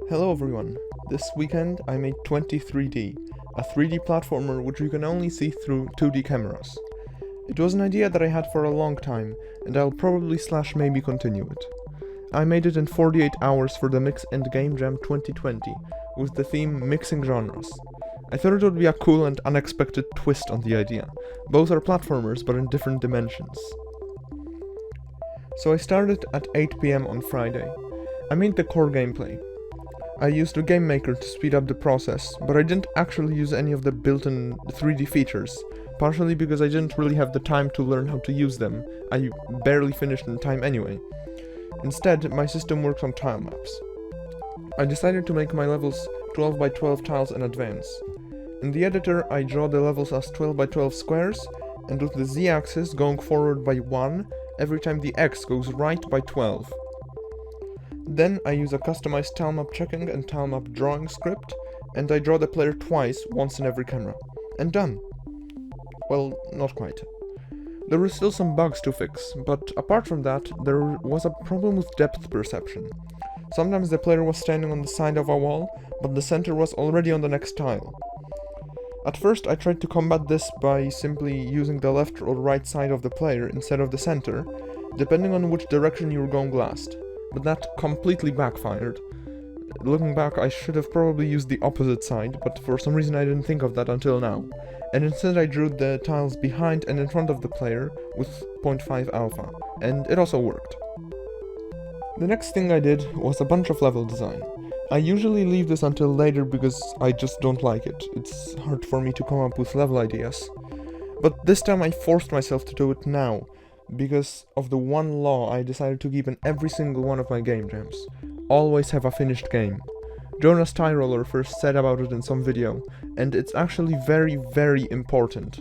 Hello everyone, this weekend I made 23D, a 3D platformer which you can only see through 2D cameras. It was an idea that I had for a long time, and I'll probably / maybe continue it. I made it in 48 hours for the Mix and Game Jam 2020, with the theme Mixing Genres. I thought it would be a cool and unexpected twist on the idea. Both are platformers but in different dimensions. So I started at 8 PM on Friday. I made the core gameplay. I used a game maker to speed up the process, but I didn't actually use any of the built-in 3D features, partially because I didn't really have the time to learn how to use them. I barely finished in time anyway. Instead, my system works on tile maps. I decided to make my levels 12 by 12 tiles in advance. In the editor, I draw the levels as 12 by 12 squares, and with the z-axis going forward by 1 every time the x goes right by 12. Then I use a customized tilemap checking and tilemap drawing script, and I draw the player twice, once in every camera. And done! Well, not quite. There were still some bugs to fix, but apart from that, there was a problem with depth perception. Sometimes the player was standing on the side of a wall, but the center was already on the next tile. At first I tried to combat this by simply using the left or right side of the player instead of the center, depending on which direction you were going last. But that completely backfired. Looking back, I should have probably used the opposite side, but for some reason I didn't think of that until now. And instead I drew the tiles behind and in front of the player with 0.5 alpha, and it also worked. The next thing I did was a bunch of level design. I usually leave this until later because I just don't like it. It's hard for me to come up with level ideas. But this time I forced myself to do it now, because of the one law I decided to keep in every single one of my game jams. Always have a finished game. Jonas Tyroller first said about it in some video, and it's actually very, very important.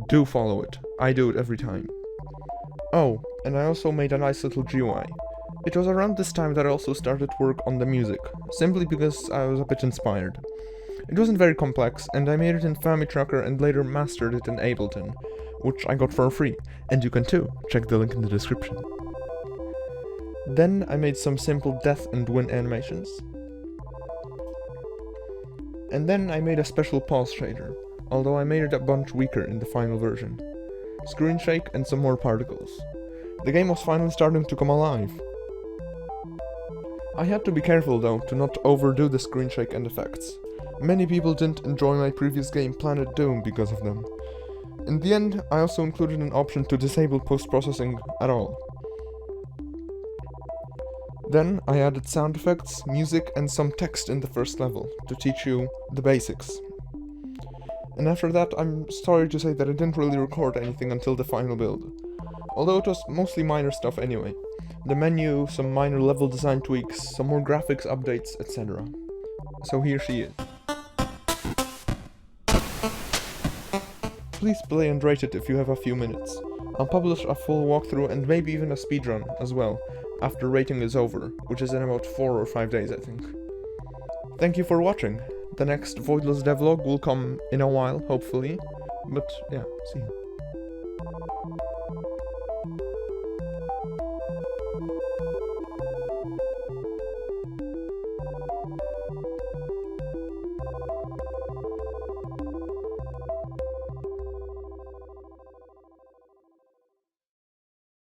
Do follow it. I do it every time. Oh, and I also made a nice little GUI. It was around this time that I also started work on the music, simply because I was a bit inspired. It wasn't very complex, and I made it in FamiTracker and later mastered it in Ableton, which I got for free, and you can too, check the link in the description. Then I made some simple death and win animations. And then I made a special pause shader, although I made it a bunch weaker in the final version. Screen shake and some more particles. The game was finally starting to come alive. I had to be careful though to not overdo the screen shake and effects. Many people didn't enjoy my previous game Planet Doom because of them. In the end, I also included an option to disable post-processing at all. Then I added sound effects, music and some text in the first level to teach you the basics. And after that, I'm sorry to say that I didn't really record anything until the final build. Although it was mostly minor stuff anyway. The menu, some minor level design tweaks, some more graphics updates, etc. So here she is. Please play and rate it if you have a few minutes. I'll publish a full walkthrough and maybe even a speedrun as well, after rating is over, which is in about 4 or 5 days I think. Thank you for watching. The next Voidless Devlog will come in a while, hopefully. But yeah, see you.